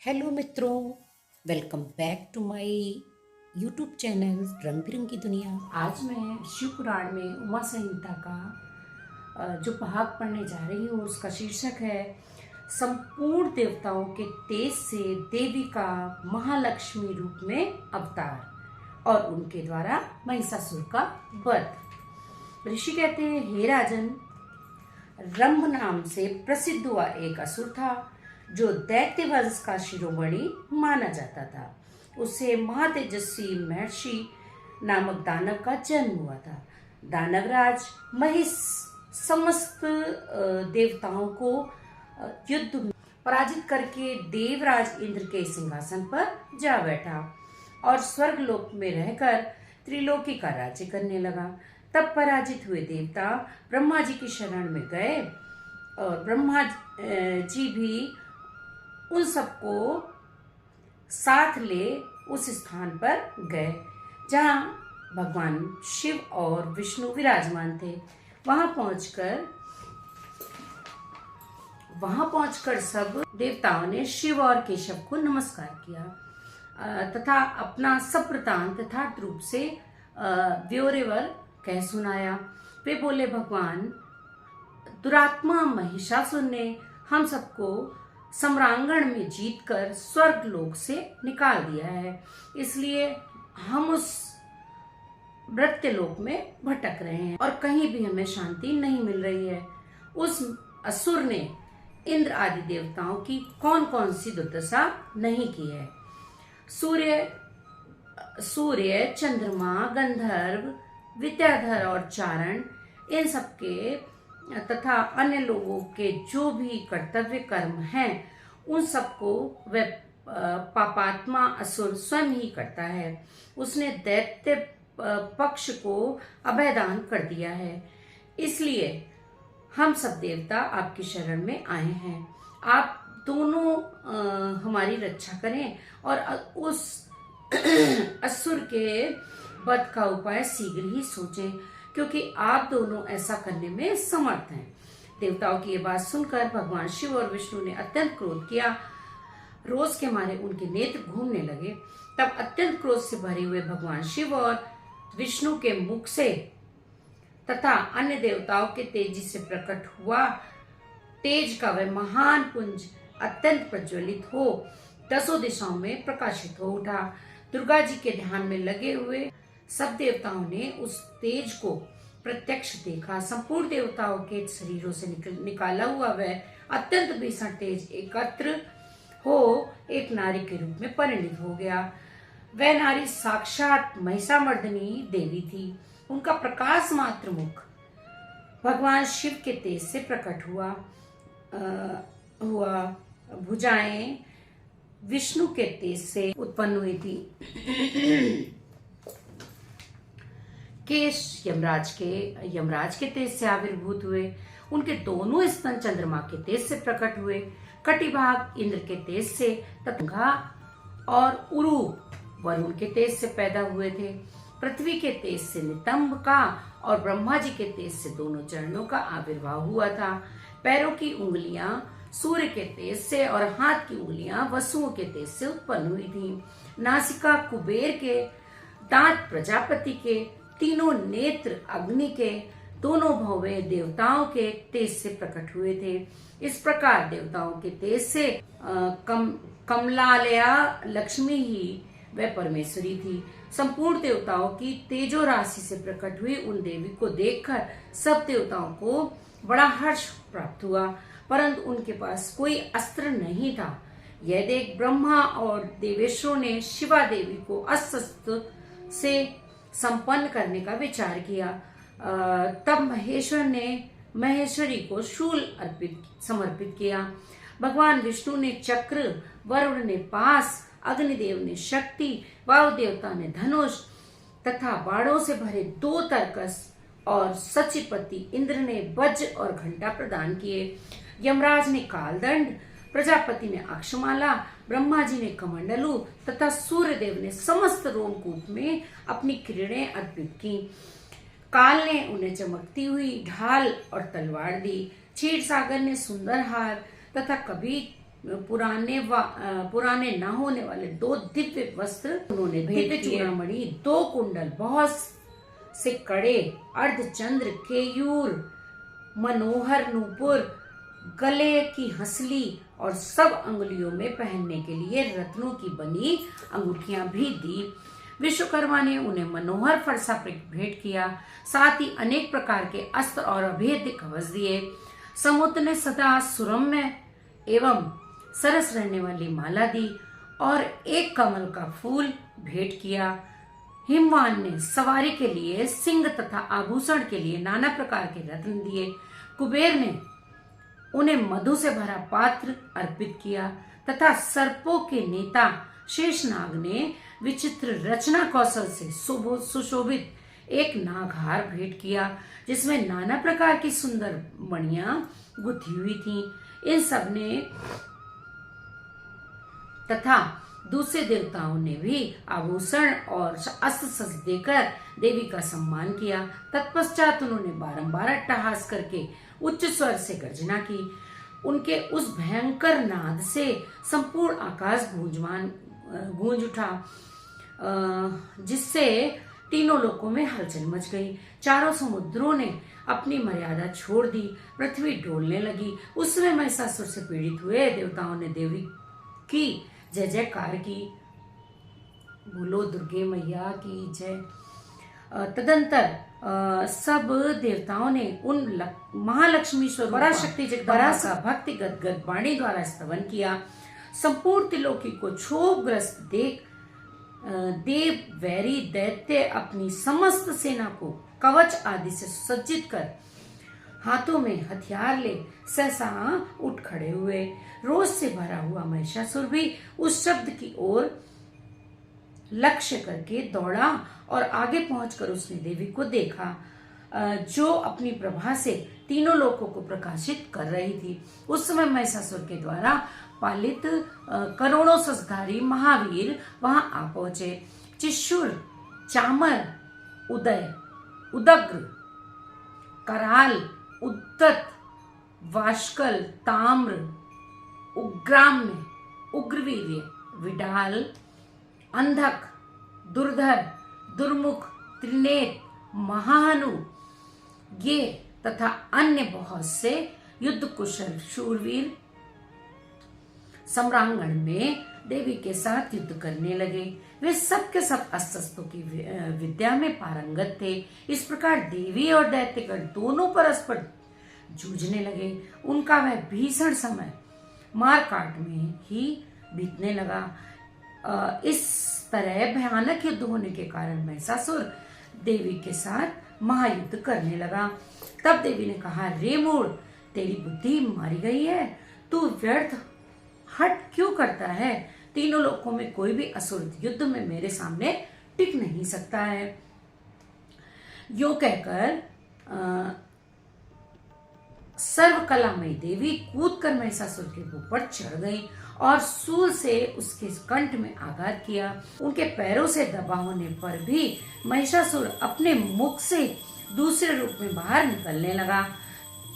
Hello मित्रों, welcome back to my YouTube channel रंग बिरंगी दुनिया। आज मैं शिव पुराण में उमा संहिता का जो भाग पढ़ने जा रही हूँ उसका शीर्षक है संपूर्ण देवताओं के तेज से देवी का महालक्ष्मी रूप में अवतार और उनके द्वारा महिषासुर का वध। ऋषि कहते हैं, हे राजन, रंभ नाम से प्रसिद्ध हुआ एक असुर था जो दैत्य वंश का शिरोमणि माना जाता था। उसे महातेजस्वी महर्षि नामक दानव का जन्म हुआ था। दानवराज महिष समस्त देवताओं को युद्ध में पराजित करके देवराज इंद्र के सिंहासन पर जा बैठा और स्वर्गलोक में रहकर त्रिलोकी का राज्य करने लगा। तब पराजित हुए देवता ब्रह्मा जी की शरण में गए और ब्रह्मा जी भी उन सबको साथ ले उस स्थान पर गए जहां भगवान शिव और विष्णु विराजमान थे। वहां पहुंचकर सब देवताओं ने शिव और केशव को नमस्कार किया तथा अपना सब वृतांत यथार्थ रूप से ब्यौरेवर कह सुनाया। वे बोले, भगवान, दुरात्मा महिषासुर ने हम सबको सम्रांगण में जीतकर स्वर्ग लोक से निकाल दिया है, इसलिए हम उस मृत्यु लोक में भटक रहे हैं और कहीं भी हमें शांति नहीं मिल रही है। उस असुर ने इंद्र आदि देवताओं की कौन कौन सी दुर्दशा नहीं की है। सूर्य, चंद्रमा, गंधर्व, विद्याधर और चारण, इन सबके तथा अन्य लोगों के जो भी कर्तव्य कर्म हैं उन सबको वह पापात्मा असुर स्वयं ही करता है। उसने दैत्य पक्ष को अभयदान कर दिया है, इसलिए हम सब देवता आपकी शरण में आए हैं। आप दोनों हमारी रक्षा करें और उस असुर के वध का उपाय शीघ्र ही सोचें, क्योंकि आप दोनों ऐसा करने में समर्थ हैं। देवताओं की ये बात सुनकर भगवान शिव और विष्णु ने अत्यंत क्रोध किया। रोष के मारे उनके नेत्र घूमने लगे। तब अत्यंत क्रोध से भरे हुए भगवान शिव और विष्णु के मुख से तथा अन्य देवताओं के तेजी से प्रकट हुआ तेज का वह महान पुंज अत्यंत प्रज्वलित हो दसों दिशाओं में प्रकाशित हो उठा। दुर्गा जी के ध्यान में लगे हुए सब देवताओं ने उस तेज को प्रत्यक्ष देखा। संपूर्ण देवताओं के शरीरों से निकाला हुआ वह अत्यंत भीषण तेज एकत्र हो एक नारी के रूप में परिणित हो गया। वह नारी साक्षात महिषामर्दिनी देवी थी। उनका प्रकाश मात्र मुख भगवान शिव के तेज से प्रकट हुआ। भुजाएं विष्णु के तेज से उत्पन्न हुई थी। केश यमराज के तेज से आविर्भूत हुए। उनके दोनों स्तन चंद्रमा के तेज से प्रकट हुए। कटिभाग इंद्र के तेज से तथा और उरु वरुण के तेज से पैदा हुए थे। पृथ्वी के तेज से नितंब का और ब्रह्मा जी के तेज से दोनों चरणों का आविर्भाव हुआ था। पैरों की उंगलियां सूर्य के तेज से और हाथ की उंगलियां वसुओं के तेज से उत्पन्न हुई थी। नासिका कुबेर के, दांत प्रजापति के, तीनों नेत्र अग्नि के, दोनों भौवें देवताओं के तेज से प्रकट हुए थे। इस प्रकार देवताओं के तेज से कमलालया लक्ष्मी ही वह परमेश्वरी थी। संपूर्ण देवताओं की तेजो राशि से प्रकट हुई उन देवी को देखकर सब देवताओं को बड़ा हर्ष प्राप्त हुआ, परंतु उनके पास कोई अस्त्र नहीं था। यह देख ब्रह्मा और देवेश्वरों ने शिवा देवी को अस्त्र से संपन्न करने का विचार किया। तब महेश्वर ने महेश्वरी को शूल समर्पित किया। भगवान विष्णु ने चक्र, वरुण ने पास, अग्निदेव ने शक्ति, वायु देवता ने धनुष तथा बाणों से भरे 2 तरकस और सचिपति इंद्र ने वज्र और घंटा प्रदान किए। यमराज ने कालदंड, प्रजापति ने अक्षमाला, ब्रह्मा जी ने कमंडलू तथा सूर्यदेव ने समस्त रोमकूप में अपनी किरणें अर्पित की। काल ने उन्हें चमकती हुई ढाल और तलवार दी। क्षीर सागर ने सुंदर हार तथा पुराने ना होने वाले 2 दिव्य वस्त्र उन्होंने भेंट किए। चूड़ामणि, 2 कुंडल, बहुत से कड़े, अर्धचंद्र, केयूर, मनोहर नूपुर, गले की हंसली और सब अंगुलियों में पहनने के लिए रत्नों की बनी अंगूठियां भी दी। विश्वकर्मा ने उन्हें मनोहर फरसा भेंट किया, साथ ही अनेक प्रकार के अस्त्र और अभेद्य कवच दिए। समुद्र ने सदा सुरम्य एवं सरस रहने वाली माला दी और एक कमल का फूल भेंट किया। हिमवान ने सवारी के लिए सिंह तथा आभूषण के लिए नाना प्रकार के रत्न दिए। कुबेर ने उन्हें मधु से भरा पात्र अर्पित किया तथा सर्पों के नेता शेषनाग ने विचित्र रचना कौशल से सुशोभित एक नागहार भेंट किया, जिसमें नाना प्रकार की सुंदर मणियां गुथी हुई थीं। इन सब ने तथा दूसरे देवताओं ने भी आभूषण और अस्त्र सज देकर देवी का सम्मान किया। तत्पश्चात उन्होंने बारंबार अट्टहास करके उच्च स्वर से गर्जना की। उनके उस भयंकर नाद से संपूर्ण आकाश गूंज उठा, जिससे तीनों लोकों में हलचल मच गई। चारों समुद्रों ने अपनी मर्यादा छोड़ दी, पृथ्वी डोलने लगी। उस समय महिषासुर से पीड़ित हुए देवताओं ने देवी की जय जयकार की। बोलो दुर्गे मैया की जय। तदंतर सब देवताओं ने उन महालक्ष्मी स्वरूपा शक्ति जगदम्बा का भक्तिगत गद वाणी द्वारा स्तवन किया। संपूर्ण त्रिलोकी को क्षोभग्रस्त देख देव वैरी दैत्य अपनी समस्त सेना को कवच आदि से सुसज्जित कर हाथों में हथियार ले सहसा उठ खड़े हुए। रोष से भरा हुआ महिषासुर भी उस शब्द की ओर लक्ष्य करके दौड़ा और आगे पहुंचकर उसने देवी को देखा, जो अपनी प्रभा से तीनों लोकों को प्रकाशित कर रही थी। उस समय महिषासुर के द्वारा पालित करोड़ों ससधारी महावीर वहां आ पहुंचे। चिशुर, चामर, उदग्र, कराल, उद्दत, वाष्कल, ताम्र, उग्राम्य, उग्रवीर्य, विडाल, अंधक, दुर्धर, दुर्मुख, त्रिनेत, महाहनु, ये तथा अन्य बहुत से युद्ध कुशल शूरवीर सम्रांगण में देवी के साथ युद्ध करने लगे। वे सब के सब अस्त्रों की विद्या में पारंगत थे। इस प्रकार देवी और दैत्यगण दोनों परस्पर जूझने लगे। उनका वह भीषण समय मार काट में ही बीतने लगा। इस तरह भयानक युद्ध होने के कारण महिषासुर देवी के साथ महायुद्ध करने लगा। तब देवी ने कहा, रे मूढ़, तेरी बुद्धि मारी गई है, तू व्यर्थ हट क्यों करता है? तीनों लोकों में कोई भी असुर युद्ध में मेरे सामने टिक नहीं सकता है। यो कहकर सर्वकलामयी देवी कूदकर महिषासुर के ऊपर चढ़ गई और सूल से उसके कंठ में आघात किया। उनके पैरों से दबा होने पर भी महिषासुर अपने मुख से दूसरे रूप में बाहर निकलने लगा।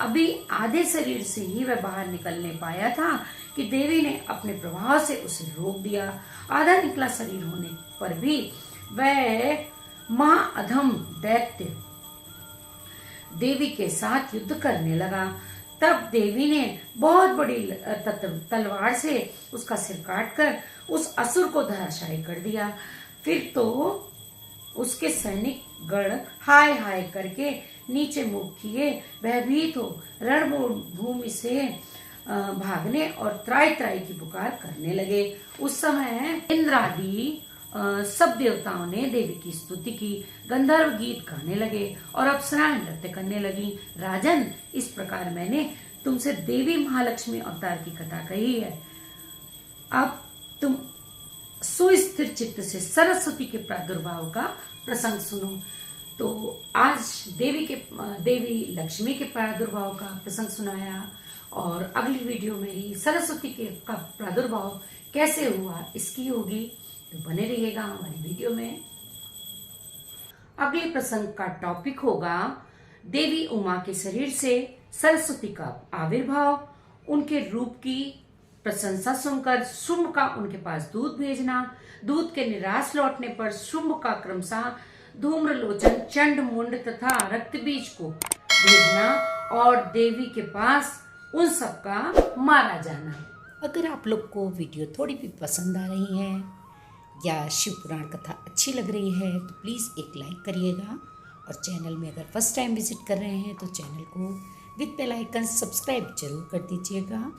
अभी आधे शरीर से ही वह बाहर निकलने पाया था कि देवी ने अपने प्रभाव से उसे रोक दिया। आधा निकला शरीर होने पर भी वह महाअधम दैत्य देवी के साथ युद्ध करने लगा। तब देवी ने बहुत बड़ी तलवार से उसका सिर काटकर उस असुर को धराशायी कर दिया। फिर तो उसके सैनिक गण हाय हाय करके नीचे मुख किए भयभीत हो रणभूमि से भागने और त्राई त्राई की पुकार करने लगे। उस समय इंद्र आदि सब देवताओं ने देवी की स्तुति की, गंधर्व गीत गाने लगे और अप्सराएं नृत्य करने लगी। राजन, इस प्रकार मैंने तुमसे देवी महालक्ष्मी अवतार की कथा कही है। अब तुम सुस्थिर चित्त से सरस्वती के प्रादुर्भाव का प्रसंग सुनो। तो आज देवी लक्ष्मी के प्रादुर्भाव का प्रसंग सुनाया और अगली वीडियो मेरी सरस्वती का प्रादुर्भाव कैसे हुआ इसकी होगी, तो बने रहिएगा हमारी वीडियो में। अगले प्रसंग का टॉपिक होगा देवी उमा के शरीर से सरस्वती का आविर्भाव, उनके रूप की प्रशंसा सुनकर शुंभ का उनके पास दूत भेजना, दूत के निराश लौटने पर शुंभ का क्रमशः धूम्रलोचन, चंड मुंड तथा रक्तबीज को भेजना और देवी के पास उन सब का मारा जाना। अगर आप लोग को वीडियो थोड़ी भी पसंद आ रही है या शिव पुराण कथा अच्छी लग रही है तो प्लीज़ एक लाइक करिएगा, और चैनल में अगर फर्स्ट टाइम विजिट कर रहे हैं तो चैनल को विद बेल आइकन सब्सक्राइब जरूर कर दीजिएगा।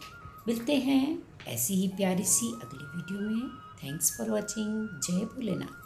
मिलते हैं ऐसी ही प्यारी सी अगली वीडियो में। Thanks for watching. जय भोलेनाथ।